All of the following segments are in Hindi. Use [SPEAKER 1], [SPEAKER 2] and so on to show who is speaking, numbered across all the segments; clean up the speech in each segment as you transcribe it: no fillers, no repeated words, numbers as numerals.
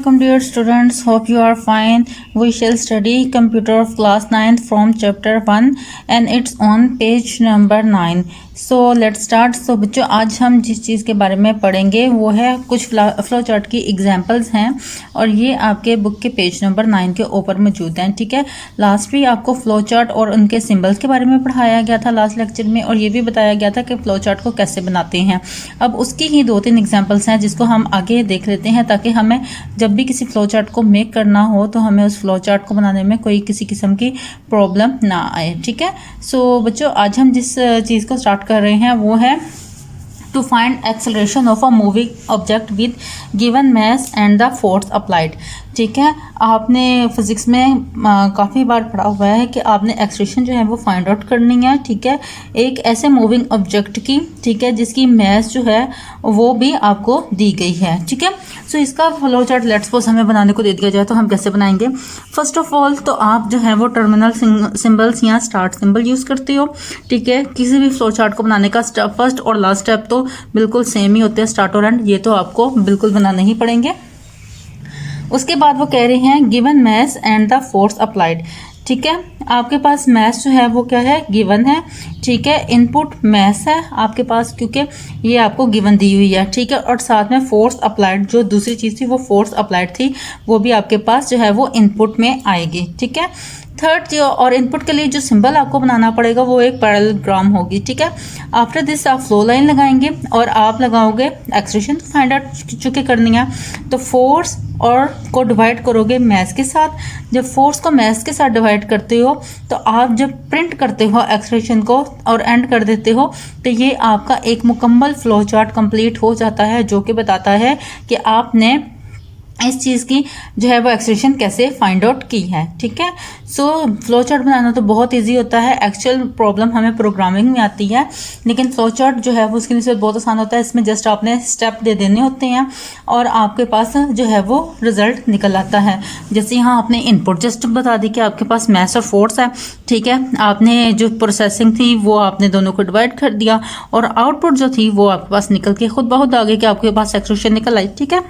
[SPEAKER 1] Welcome dear students, hope you are fine. We shall study computer of class 9th from chapter 1 and it's on page number 9. So let's start. So बच्चों, आज हम जिस चीज़ के बारे में पढ़ेंगे वो है कुछ फ्लो चार्ट की एग्जांपल्स हैं और ये आपके बुक के पेज नंबर 9 के ऊपर मौजूद हैं. ठीक है, लास्ट भी आपको फ्लो चार्ट और उनके सिंबल्स के बारे में पढ़ाया गया था लास्ट लेक्चर में, और ये भी बताया गया था कि फ्लो चार्ट को कैसे बनाते हैं. अब उसकी ही 2-3 एग्जाम्पल्स हैं जिसको हम आगे देख लेते हैं, ताकि हमें जब भी किसी फ्लो चार्ट को मेक करना हो तो हमें उस फ्लो चार्ट को बनाने में कोई किसी किस्म की प्रॉब्लम ना आए. ठीक है, सो बच्चों, आज हम जिस चीज़ को स्टार्ट कर रहे हैं वो है to find acceleration of a moving object with given mass and the force applied. ठीक है, आपने फिजिक्स में काफ़ी बार पढ़ा हुआ है कि आपने एक्सेलरेशन जो है वो फाइंड आउट करनी है. ठीक है, एक ऐसे मूविंग ऑब्जेक्ट की, ठीक है, जिसकी मास जो है वो भी आपको दी गई है. ठीक है, सो इसका फ्लो चार्ट लेट्स सपोज हमें बनाने को दे दिया जाए तो हम कैसे बनाएंगे. फर्स्ट ऑफ ऑल तो आप जो है वो टर्मिनल सिंबल्स या स्टार्ट सिंबल यूज़ करते हो. ठीक है, किसी भी फ्लो चार्ट को बनाने का फर्स्ट और लास्ट स्टेप तो बिल्कुल सेम ही होते हैं, स्टार्ट और एंड, ये तो आपको बिल्कुल बनाने ही पड़ेंगे. उसके बाद वो कह रहे हैं given mass and the force applied. ठीक है, आपके पास मास जो है वो क्या है, गिवन है. ठीक है, इनपुट मास है आपके पास क्योंकि ये आपको गिवन दी हुई है. ठीक है, और साथ में फोर्स अप्लाइड, जो दूसरी चीज़ थी वो फोर्स अप्लाइड थी, वो भी आपके पास जो है वो इनपुट में आएगी. ठीक है, थर्ड जो और इनपुट के लिए जो सिंबल आपको बनाना पड़ेगा वो एक पैरेललोग्राम होगी. ठीक है, आफ्टर दिस आप फ्लो लाइन लगाएंगे और आप लगाओगे एक्सेलरेशन फाइंड आउट चुके करनी है, तो फोर्स और को डिवाइड करोगे मैथ के साथ. जब फोर्स को मैथ के साथ डिवाइड करते हो तो आप जब प्रिंट करते हो एक्सेलरेशन को और एंड कर देते हो तो ये आपका एक मुकम्मल फ्लो चार्ट कंप्लीट हो जाता है, जो कि बताता है कि आपने इस चीज़ की जो है वो एक्सेलरेशन कैसे फाइंड आउट की है. ठीक है, सो फ्लो चार्ट बनाना तो बहुत इजी होता है. एक्चुअल प्रॉब्लम हमें प्रोग्रामिंग में आती है, लेकिन फ्लो चार्ट जो है वो उसकी निस्बत बहुत आसान होता है. इसमें जस्ट आपने स्टेप दे देने होते हैं और आपके पास जो है वो रिजल्ट निकल आता है. जैसे यहाँ आपने इनपुट जस्ट बता दी कि आपके पास मैथ्स और फोर्स है. ठीक है, आपने जो प्रोसेसिंग थी वो आपने दोनों को डिवाइड कर दिया और आउटपुट जो थी वो आपके पास निकल के खुद ब खुद आ गई कि आपके पास एक्सेलरेशन निकल आई. ठीक है,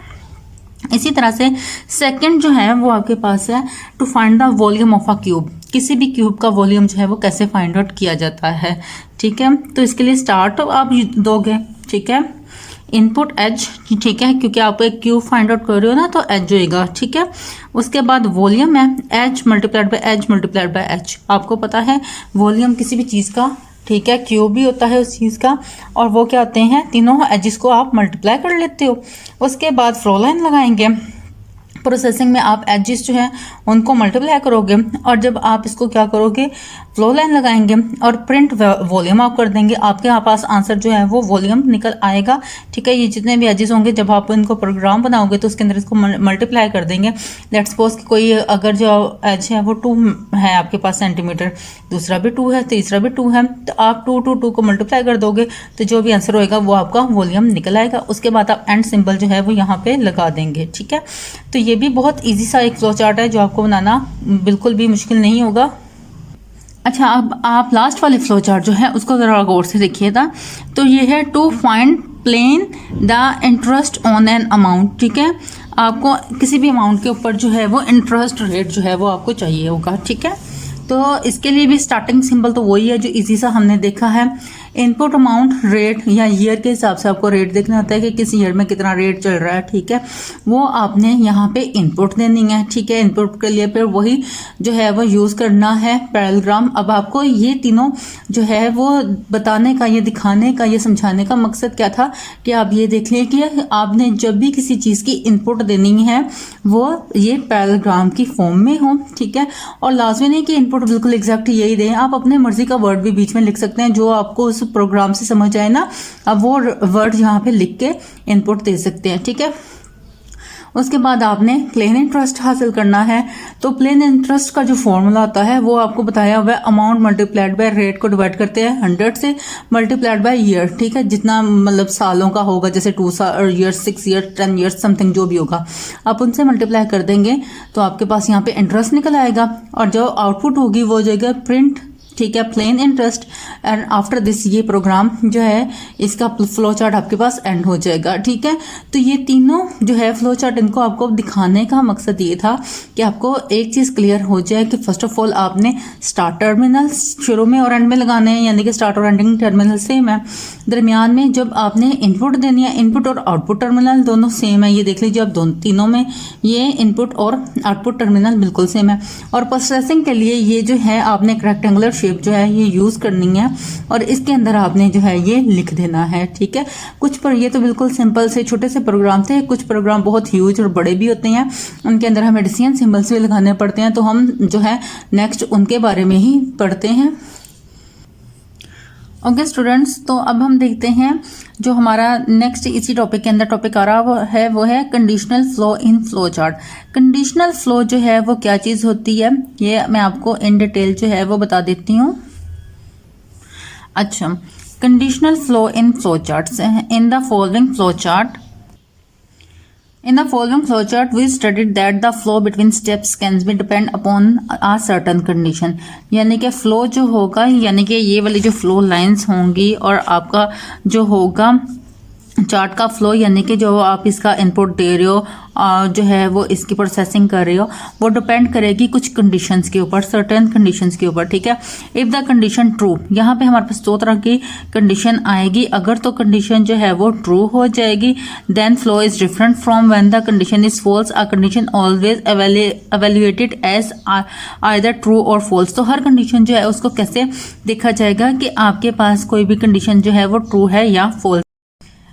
[SPEAKER 1] इसी तरह से सेकंड जो है वो आपके पास है to find the volume of a cube. किसी भी क्यूब का वॉल्यूम जो है वो कैसे फाइंड आउट किया जाता है. ठीक है, तो इसके लिए स्टार्ट आप दोगे. ठीक है, इनपुट एज. ठीक है, क्योंकि आप एक क्यूब फाइंड आउट कर रहे हो ना, तो एज होएगा. ठीक है, उसके बाद वॉल्यूम है H multiplied by H multiplied by H. आपको पता है वॉल्यूम किसी भी चीज़ का, ठीक है, क्यूब भी होता है उस चीज़ का, और वो क्या होते हैं, तीनों एजिस को आप मल्टीप्लाई कर लेते हो. उसके बाद फ्लो लाइन लगाएंगे. प्रोसेसिंग में आप एजिस जो है उनको मल्टीप्लाई करोगे और जब आप इसको क्या करोगे, फ्लो लाइन लगाएंगे और प्रिंट वॉल्यूम आप कर देंगे. आपके पास आंसर जो है वो वॉल्यूम निकल आएगा. ठीक है, ये जितने भी एजिस होंगे जब आप इनको प्रोग्राम बनाओगे तो उसके अंदर इसको मल्टीप्लाई कर देंगे. लेट्स सपोज कि कोई अगर जो एज है वो 2 है आपके पास सेंटीमीटर, दूसरा भी 2 है, तीसरा भी 2 है, तो आप 2 को मल्टीप्लाई कर दोगे तो जो भी आंसर होएगा वो आपका वॉल्यूम निकल आएगा. उसके बाद आप एंड सिंबल जो है वो यहाँ पे लगा देंगे. ठीक है, तो ये भी बहुत ईजी सा एक फ्लो चार्ट है जो आपको बनाना बिल्कुल भी मुश्किल नहीं होगा. अच्छा, अब आप लास्ट वाले फ्लो चार्ट जो है उसको ज़रा गौर से देखिएगा. तो ये है to find plain the interest on an amount. ठीक है, आपको किसी भी अमाउंट के ऊपर जो है वो इंटरेस्ट रेट जो है वो आपको चाहिए होगा. ठीक है, तो इसके लिए भी स्टार्टिंग सिंबल तो वही है जो इजी सा हमने देखा है. इनपुट अमाउंट रेट या ईयर के हिसाब से आपको रेट देखना होता है कि किस ईयर में कितना रेट चल रहा है. ठीक है, वो आपने यहाँ पे इनपुट देनी है. ठीक है, इनपुट के लिए फिर वही जो है वो यूज़ करना है पैरेललोग्राम. अब आपको ये तीनों जो है वो बताने का, ये दिखाने का, ये समझाने का मकसद क्या था कि आप ये देख लें कि आपने जब भी किसी चीज़ की इनपुट देनी है वो ये पैरेललोग्राम की फॉर्म में हो. ठीक है, और लाजमी नहीं कि इनपुट बिल्कुल एग्जैक्ट यही दें, आप अपने मर्जी का वर्ड भी बीच में लिख सकते हैं जो आपको उस प्रोग्राम से समझ आए ना, अब वो वर्ड यहाँ पे लिख के इनपुट दे सकते हैं. ठीक है, उसके बाद आपने प्लेन इंटरेस्ट हासिल करना है. तो प्लेन इंटरेस्ट का जो फॉर्मूला आता है वो आपको बताया हुआ है, अमाउंट मल्टीप्लाइड बाय रेट को डिवाइड करते हैं 100 से मल्टीप्लाइड बाय ईयर. ठीक है, जितना मतलब सालों का होगा, जैसे 2 ईयर 6 ईयर 10 ईयर समथिंग जो भी होगा, आप उनसे मल्टीप्लाई कर देंगे तो आपके पास यहाँ पे इंटरेस्ट निकल आएगा और जो आउटपुट होगी वो हो जाएगा प्रिंट ठीक है, plain interest. And after this ये प्रोग्राम जो है इसका फ्लो चार्ट आपके पास एंड हो जाएगा। ठीक है, तो ये तीनों जो है फ्लो चार्ट, इनको आपको दिखाने का मकसद ये था कि आपको एक चीज़ क्लियर हो जाए कि फर्स्ट ऑफ ऑल आपने स्टार्ट टर्मिनल शुरू में और एंड में लगाने हैं, यानी कि स्टार्ट और एंडिंग टर्मिनल सेम है। दरमियान में जब आपने इनपुट देनी है, इनपुट और आउटपुट टर्मिनल दोनों सेम है। ये देख लीजिए आप, दोनों तीनों में ये इनपुट और आउटपुट टर्मिनल बिल्कुल सेम है। और प्रोसेसिंग के लिए ये जो है आपने एक रेक्टेंगुलर शेप जो है ये यूज़ करनी है और इसके अंदर आपने जो है ये लिख देना है। ठीक है, कुछ पर ये तो बिल्कुल सिंपल से छोटे से प्रोग्राम थे, कुछ प्रोग्राम बहुत ह्यूज और बड़े भी होते हैं, उनके अंदर हमें डिसीजन सिंबल्स भी लगाने पड़ते हैं, तो हम जो है नेक्स्ट उनके बारे में ही पढ़ते हैं। ओके स्टूडेंट्स, तो अब हम देखते हैं जो हमारा नेक्स्ट इसी टॉपिक के अंदर टॉपिक आ रहा है वो है conditional flow in flow chart. Conditional flow जो है वो क्या चीज़ होती है, ये मैं आपको इन डिटेल जो है वो बता देती हूँ। अच्छा, conditional flow in flow charts. In the following flow chart, in the following flowchart we studied that the flow between steps can be depend upon a certain condition। यानी कि फ्लो जो होगा, यानी कि ये वाली जो फ्लो लाइंस होंगी और आपका जो होगा चार्ट का फ्लो, यानी कि जो आप इसका इनपुट दे रहे हो और जो है वो इसकी प्रोसेसिंग कर रहे हो, वो डिपेंड करेगी कुछ कंडीशंस के ऊपर, सर्टेन कंडीशंस के ऊपर। ठीक है, इफ़ द कंडीशन ट्रू, यहाँ पे हमारे पास दो तरह की कंडीशन आएगी। अगर तो कंडीशन जो है वो ट्रू हो जाएगी then flow is different from when the condition is false. A condition always evaluated as either true और फॉल्स। तो हर कंडीशन जो है उसको कैसे देखा जाएगा कि आपके पास कोई भी कंडीशन जो है वो ट्रू है या फॉल्स।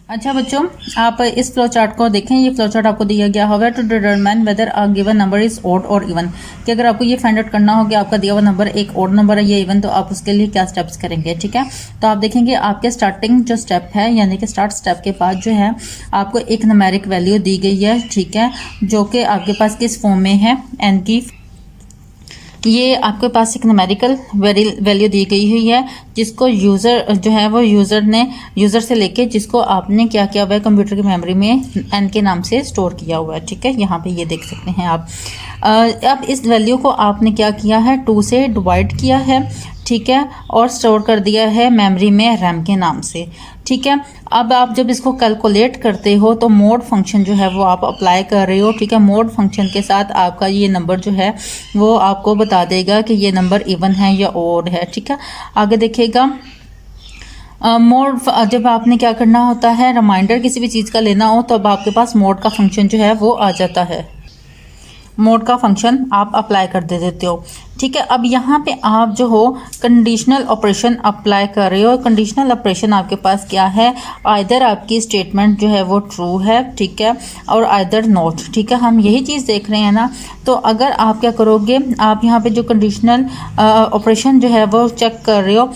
[SPEAKER 1] अच्छा बच्चों, आप इस फ्लो चार्ट को देखें। ये फ्लो चार्ट आपको दिया गया होगा to determine whether a given number is odd और इवन, कि अगर आपको ये फाइंड आउट करना हो कि आपका दिया हुआ नंबर एक ऑड नंबर है या इवन, तो आप उसके लिए क्या स्टेप्स करेंगे। ठीक है, तो आप देखेंगे आपके स्टार्टिंग जो स्टेप है, यानी कि स्टार्ट स्टेप के बाद जो है आपको एक न्यूमेरिक वैल्यू दी गई है। ठीक है, जो कि आपके पास किस फॉर्म में है, एन की, ये आपके पास एक न्यूमेरिकल वैल्यू दी गई हुई है जिसको यूज़र जो है वो यूज़र से लेके जिसको आपने क्या किया हुआ है कंप्यूटर की मेमोरी में एन के नाम से स्टोर किया हुआ है। ठीक है, यहाँ पे ये देख सकते हैं आप। अब इस वैल्यू को आपने क्या किया है, 2 से डिवाइड किया है। ठीक है, और स्टोर कर दिया है मेमोरी में रैम के नाम से। ठीक है, अब आप जब इसको कैलकुलेट करते हो तो मोड फंक्शन जो है वो आप अप्लाई कर रहे हो। ठीक है, मोड फंक्शन के साथ आपका ये नंबर जो है वो आपको बता देगा कि ये नंबर इवन है या ऑड है। ठीक है, आगे देखिएगा। मोड जब आपने क्या करना होता है, रिमाइंडर किसी भी चीज़ का लेना हो तो अब आपके पास मोड का फंक्शन जो है वो आ जाता है, मोड का फंक्शन आप अप्लाई कर देते हो। ठीक है, अब यहाँ पे आप जो हो कंडीशनल ऑपरेशन अप्लाई कर रहे हो। कंडीशनल ऑपरेशन आपके पास क्या है, आइदर आपकी स्टेटमेंट जो है वो ट्रू है, ठीक है, और आइदर नॉट। ठीक है, हम यही चीज़ देख रहे हैं ना। तो अगर आप क्या करोगे, आप यहाँ पे जो कंडीशनल ऑपरेशन जो है वो चेक कर रहे हो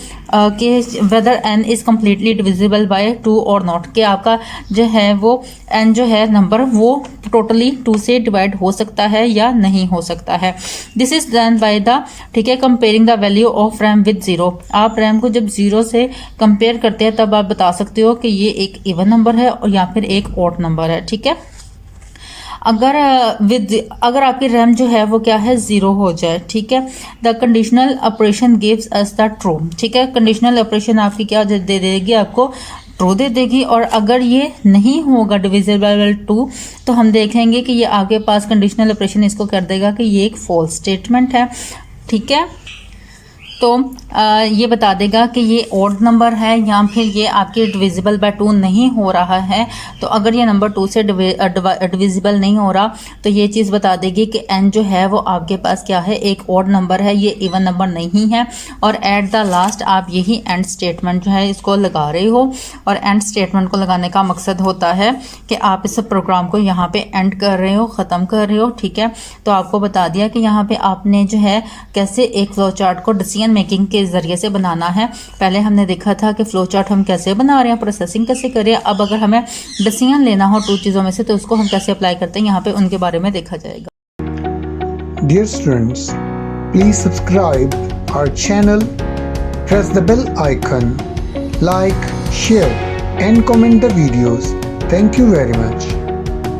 [SPEAKER 1] कि whether n is completely divisible by 2 और नॉट, कि आपका जो है वो एन जो है नंबर वो टोटली 2 से डिवाइड हो सकता है या नहीं हो सकता है। This is done by the, ठीक है, comparing the value of RAM with 0। आप रैम को जब 0 से कंपेयर करते हैं तब आप बता सकते हो कि ये एक इवन नंबर है या फिर एक ऑड नंबर है। ठीक है, अगर आपकी रैम जो है वो क्या है 0 हो जाए। ठीक है, the conditional operation gives us the true. ठीक है, कंडीशनल ऑपरेशन आपकी क्या दे देगी, आपको ट्रू दे देगी। और अगर ये नहीं होगा डिविजिबल बाय 2 तो हम देखेंगे कि ये आपके पास कंडीशनल ऑपरेशन इसको कर देगा कि ये एक फॉल्स स्टेटमेंट है। ठीक है, तो ये बता देगा कि ये ऑड नंबर है या फिर ये आपके डिविजिबल बाय 2 नहीं हो रहा है। तो अगर ये नंबर 2 से डिविजिबल नहीं हो रहा तो ये चीज़ बता देगी कि एन जो है वो आपके पास क्या है, एक ऑड नंबर है, ये इवन नंबर नहीं है। और एट द लास्ट आप यही एंड स्टेटमेंट जो है इसको लगा रहे हो। और एंड स्टेटमेंट को लगाने का मकसद होता है कि आप इस प्रोग्राम को यहाँ पे एंड कर रहे हो, ख़त्म कर रहे हो। ठीक है, तो आपको बता दिया कि यहाँ पे आपने जो है कैसे एक फ्लो चार्ट को डिसीजन मेकिंग के जरिए से बनाना है। पहले हमने देखा था कि फ्लो चार्ट हम कैसे बना रहे हैं, प्रोसेसिंग कैसे कर रहे हैं। अब अगर हमें डिसीजन लेना हो 2 चीज़ों में से तो उसको हम कैसे अप्लाई करते हैं, यहाँ पे उनके बारे में देखा जाएगा।
[SPEAKER 2] Dear students, please subscribe our channel, press the bell icon, like, share and comment the videos. Thank you very much.